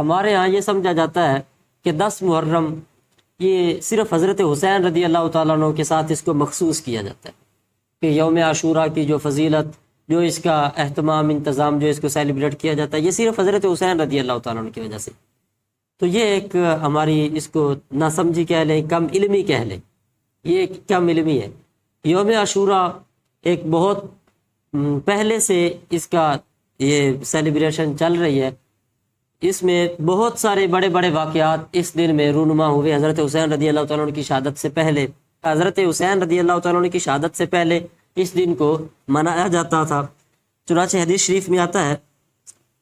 ہمارے ہاں یہ سمجھا جاتا ہے کہ 10 محرم یہ صرف حضرت حسین رضی اللہ تعالیٰ عنہ کے ساتھ اس کو مخصوص کیا جاتا ہے کہ یوم عاشوراء کی جو فضیلت، جو اس کا اہتمام، انتظام، جو اس کو سیلیبریٹ کیا جاتا ہے، یہ صرف حضرت حسین رضی اللہ تعالیٰ عنہ کی وجہ سے۔ تو یہ ایک ہماری اس کو ناسمجھی کہہ لیں، کم علمی کہہ لیں، یہ ایک کم علمی ہے۔ یوم عاشوراء ایک بہت پہلے سے اس کا یہ سیلیبریشن چل رہی ہے، اس میں بہت سارے بڑے بڑے واقعات اس دن میں رونما ہوئے۔ حضرت حسین رضی اللہ تعالیٰ عنہ کی شہادت سے پہلے، حضرت حسین رضی اللہ تعالیٰ عنہ کی شہادت سے پہلے اس دن کو منایا جاتا تھا۔ چنانچہ حدیث شریف میں آتا ہے،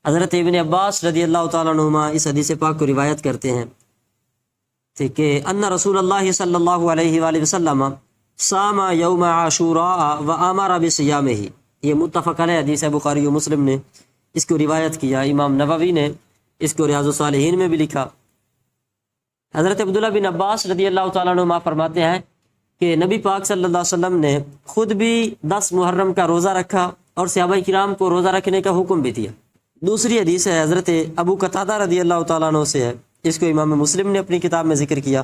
حضرت ابن عباس رضی اللہ تعالیٰ عنہما اس حدیث پاک کو روایت کرتے ہیں کہ ان رسول اللہ صلی اللہ علیہ وآلہ وسلم صام یوم عاشوراء وامر بصیامہ۔ یہ متفق علیہ حدیث ہے، بخاری و مسلم نے اس کو روایت کیا، امام نووی نے اس کو ریاض الصالحین میں بھی لکھا۔ حضرت عبداللہ بن عباس رضی اللہ تعالیٰ عنہ فرماتے ہیں کہ نبی پاک صلی اللہ علیہ وسلم نے خود بھی 10 محرم کا روزہ رکھا اور صحابہ کرام کو روزہ رکھنے کا حکم بھی دیا۔ دوسری حدیث ہے حضرت ابو قتادہ رضی اللہ تعالیٰ عنہ سے ہے، اس کو امام مسلم نے اپنی کتاب میں ذکر کیا،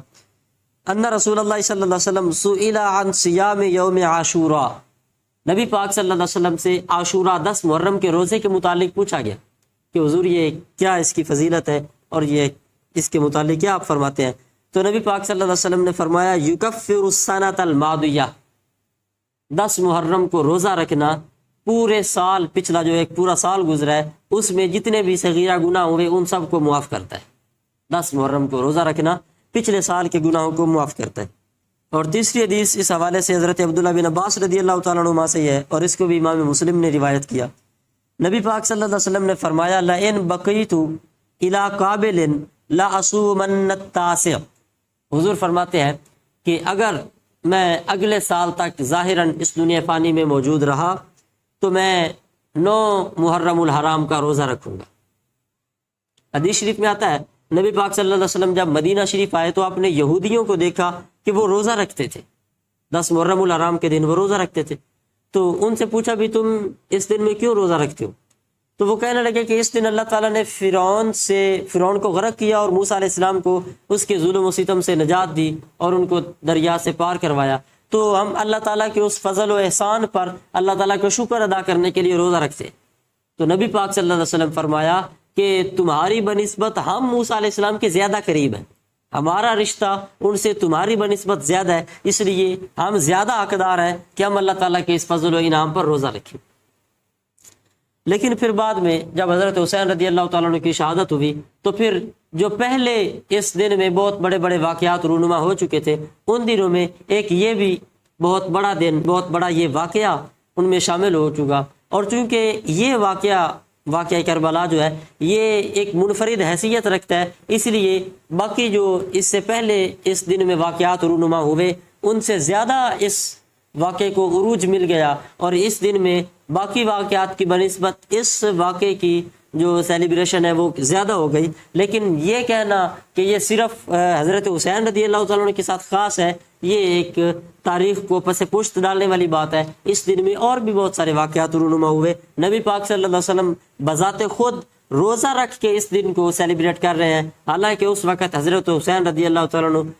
ان رسول اللہ صلی اللہ علیہ وسلم سئل عن صیام یوم عاشوراء۔ نبی پاک صلی اللہ علیہ وسلم سے عاشوراء 10 محرم کے روزے کے متعلق پوچھا گیا کہ حضور یہ کیا اس کی فضیلت ہے اور یہ اس کے متعلق کیا آپ فرماتے ہیں؟ تو نبی پاک صلی اللہ علیہ وسلم نے فرمایا یکفر السنۃ الماضیہ، 10 محرم کو روزہ رکھنا پورے سال، پچھلا جو ایک پورا سال گزرا ہے اس میں جتنے بھی صغیرہ گناہ ہوئے ان سب کو معاف کرتا ہے۔ 10 محرم کو روزہ رکھنا پچھلے سال کے گناہوں کو معاف کرتا ہے۔ اور تیسری حدیث اس حوالے سے حضرت عبداللہ بن عباس رضی اللہ تعالیٰ عنہ سے ہے، اور اس کو بھی امام مسلم نے روایت کیا۔ نبی پاک صلی اللہ علیہ وسلم نے فرمایا لئن بقیت الی قابل لاصومن التاسع۔ حضور فرماتے ہیں کہ اگر میں اگلے سال تک ظاہراً اس دنیا فانی میں موجود رہا تو میں 9 محرم الحرام کا روزہ رکھوں گا۔ حدیث شریف میں آتا ہے نبی پاک صلی اللہ علیہ وسلم جب مدینہ شریف آئے تو آپ نے یہودیوں کو دیکھا کہ وہ روزہ رکھتے تھے، 10 محرم الحرام کے دن وہ روزہ رکھتے تھے۔ تو ان سے پوچھا بھی تم اس دن میں کیوں روزہ رکھتے ہو؟ تو وہ کہنے لگے کہ اس دن اللہ تعالیٰ نے فرعون کو غرق کیا اور موسیٰ علیہ السلام کو اس کے ظلم و ستم سے نجات دی اور ان کو دریا سے پار کروایا، تو ہم اللہ تعالیٰ کے اس فضل و احسان پر اللہ تعالیٰ کا شکر ادا کرنے کے لیے روزہ رکھتے۔ تو نبی پاک صلی اللہ علیہ وسلم فرمایا کہ تمہاری بنسبت ہم موسیٰ علیہ السلام کے زیادہ قریب ہیں، ہمارا رشتہ ان سے تمہاری بنسبت زیادہ ہے، اس لیے ہم زیادہ حقدار ہیں کہ ہم اللہ تعالیٰ کے اس فضل و انعام پر روزہ رکھیں۔ لیکن پھر بعد میں جب حضرت حسین رضی اللہ تعالیٰ عنہ کی شہادت ہوئی تو پھر جو پہلے اس دن میں بہت بڑے بڑے واقعات رونما ہو چکے تھے، ان دنوں میں ایک یہ بھی بہت بڑا دن، بہت بڑا یہ واقعہ ان میں شامل ہو چکا۔ اور چونکہ یہ واقعہ کربلا جو ہے یہ ایک منفرد حیثیت رکھتا ہے، اس لیے باقی جو اس سے پہلے اس دن میں واقعات رونما ہوئے ان سے زیادہ اس واقعے کو عروج مل گیا، اور اس دن میں باقی واقعات کی بنسبت اس واقعے کی جو سیلیبریشن ہے وہ زیادہ ہو گئی۔ لیکن یہ کہنا کہ یہ صرف حضرت حسین رضی اللہ تعالیٰ عنہ کے ساتھ خاص ہے، یہ ایک تاریخ کو پس پشت ڈالنے والی بات ہے۔ اس دن میں اور بھی بہت سارے واقعات رونما ہوئے۔ نبی پاک صلی اللہ علیہ وسلم بذات خود روزہ رکھ کے اس دن کو سیلیبریٹ کر رہے ہیں، حالانکہ اس وقت حضرت حسین رضی اللہ تعالیٰ عنہ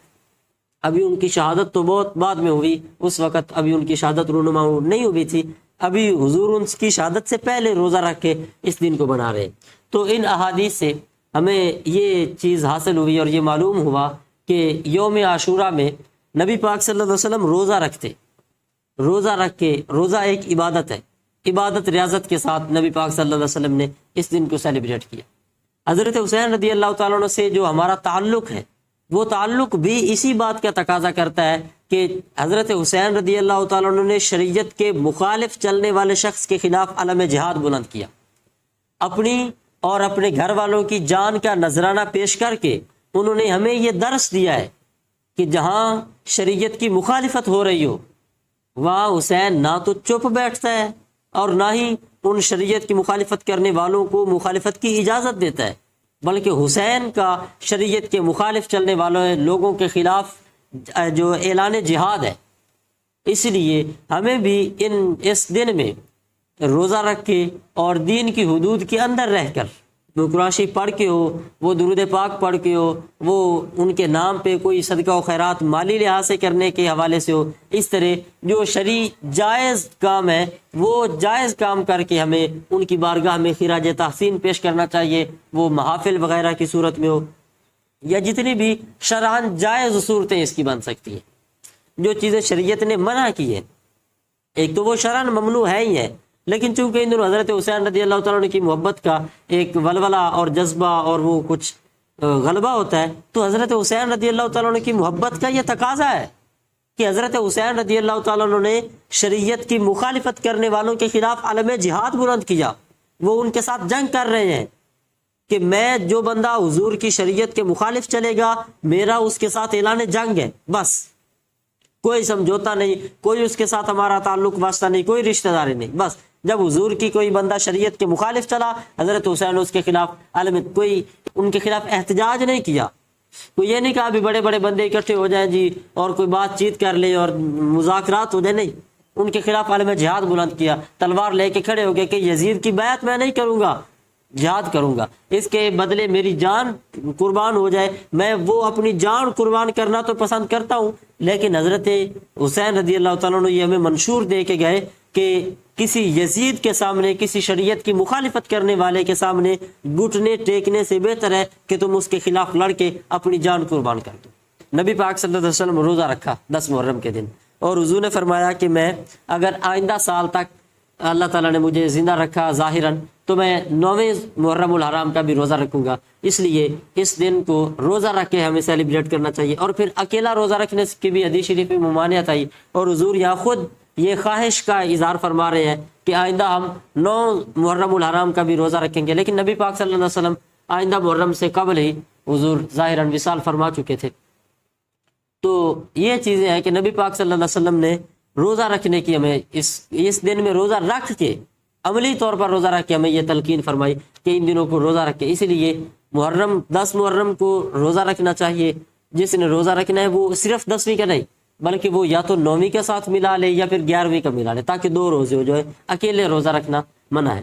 ابھی ان کی شہادت تو بہت بعد میں ہوئی، اس وقت ابھی ان کی شہادت رونما نہیں ہوئی تھی، ابھی حضور ان کی شہادت سے پہلے روزہ رکھ کے اس دن کو بنا رہے ہیں۔ تو ان احادیث سے ہمیں یہ چیز حاصل ہوئی اور یہ معلوم ہوا کہ یوم عاشوراء میں نبی پاک صلی اللہ علیہ وسلم روزہ رکھتے، روزہ رکھ کے، روزہ ایک عبادت ہے، عبادت ریاضت کے ساتھ نبی پاک صلی اللہ علیہ وسلم نے اس دن کو سیلیبریٹ کیا۔ حضرت حسین رضی اللہ تعالیٰ عنہ سے جو ہمارا تعلق ہے وہ تعلق بھی اسی بات کا تقاضا کرتا ہے کہ حضرت حسین رضی اللہ تعالیٰ عنہ نے شریعت کے مخالف چلنے والے شخص کے خلاف علم جہاد بلند کیا، اپنی اور اپنے گھر والوں کی جان کا نذرانہ پیش کر کے انہوں نے ہمیں یہ درس دیا ہے کہ جہاں شریعت کی مخالفت ہو رہی ہو وہاں حسین نہ تو چپ بیٹھتا ہے اور نہ ہی ان شریعت کی مخالفت کرنے والوں کو مخالفت کی اجازت دیتا ہے، بلکہ حسین کا شریعت کے مخالف چلنے والوں لوگوں کے خلاف جو اعلان جہاد ہے۔ اس لیے ہمیں بھی اس دن میں روزہ رکھ کے اور دین کی حدود کے اندر رہ کر وہ قرآن شریف پڑھ کے ہو، وہ درود پاک پڑھ کے ہو، وہ ان کے نام پہ کوئی صدقہ و خیرات مالی لحاظ سے کرنے کے حوالے سے ہو، اس طرح جو شرعی جائز کام ہے وہ جائز کام کر کے ہمیں ان کی بارگاہ میں خراج تحسین پیش کرنا چاہیے، وہ محافل وغیرہ کی صورت میں ہو یا جتنی بھی شرعاً جائز صورتیں اس کی بن سکتی ہیں، جو چیزیں شریعت نے منع کی ہیں۔ ایک تو وہ شرعاً ممنوع ہے ہی ہے، لیکن چونکہ ان دنوں حضرت حسین رضی اللہ تعالیٰ عنہ کی محبت کا ایک ولولہ اور جذبہ اور وہ کچھ غلبہ ہوتا ہے، تو حضرت حسین رضی اللہ تعالیٰ عنہ کی محبت کا یہ تقاضا ہے کہ حضرت حسین رضی اللہ تعالیٰ عنہ نے شریعت کی مخالفت کرنے والوں کے خلاف علم جہاد بلند کیا، وہ ان کے ساتھ جنگ کر رہے ہیں کہ میں جو بندہ حضور کی شریعت کے مخالف چلے گا میرا اس کے ساتھ اعلان جنگ ہے، بس کوئی سمجھوتا نہیں، کوئی اس کے ساتھ ہمارا تعلق واسطہ نہیں، کوئی رشتہ داری نہیں۔ بس جب حضور کی کوئی بندہ شریعت کے مخالف چلا، حضرت حسین نے اس کے خلاف کوئی ان کے خلاف احتجاج نہیں کیا، کوئی یہ نہیں کہا بھی بڑے بڑے بندے اکٹھے ہو جائیں جی اور کوئی بات چیت کر لیں اور مذاکرات ہو جائے، نہیں، ان کے خلاف عالم جہاد بلند کیا، تلوار لے کے کھڑے ہو گئے کہ یزید کی بیعت میں نہیں کروں گا، جہاد کروں گا، اس کے بدلے میری جان قربان ہو جائے، میں وہ اپنی جان قربان کرنا تو پسند کرتا ہوں، لیکن حضرت حسین رضی اللہ تعالیٰ عنہ یہ ہمیں منشور دے کے گئے کہ کسی یزید کے سامنے، کسی شریعت کی مخالفت کرنے والے کے سامنے گھٹنے ٹیکنے سے بہتر ہے کہ تم اس کے خلاف لڑ کے اپنی جان قربان کر دو۔ نبی پاک صلی اللہ علیہ وسلم روزہ رکھا 10 محرم کے دن، اور حضور نے فرمایا کہ میں اگر آئندہ سال تک اللہ تعالیٰ نے مجھے زندہ رکھا ظاہراً تو میں 9ویں محرم الحرام کا بھی روزہ رکھوں گا، اس لیے اس دن کو روزہ رکھ کے ہمیں سیلیبریٹ کرنا چاہیے۔ اور پھر اکیلا روزہ رکھنے کی بھی حدیث شریف میں ممانعت آئی، اور حضور یہاں خود یہ خواہش کا اظہار فرما رہے ہیں کہ آئندہ ہم 9 محرم الحرام کا بھی روزہ رکھیں گے، لیکن نبی پاک صلی اللہ علیہ وسلم آئندہ محرم سے قبل ہی حضور ظاہراً وصال فرما چکے تھے۔ تو یہ چیزیں ہیں کہ نبی پاک صلی اللہ علیہ وسلم نے روزہ رکھنے کی ہمیں اس دن میں روزہ رکھ کے، عملی طور پر روزہ رکھ کے ہمیں یہ تلقین فرمائی کہ ان دنوں کو روزہ رکھے، اسی لیے محرم 10 محرم کو روزہ رکھنا چاہیے۔ جس نے روزہ رکھنا ہے وہ صرف 10ویں کا نہیں بلکہ وہ یا تو 9ویں کے ساتھ ملا لے یا پھر 11ویں کا ملا لے، تاکہ 2 روزے ہو جائے، اکیلے روزہ رکھنا منع ہے۔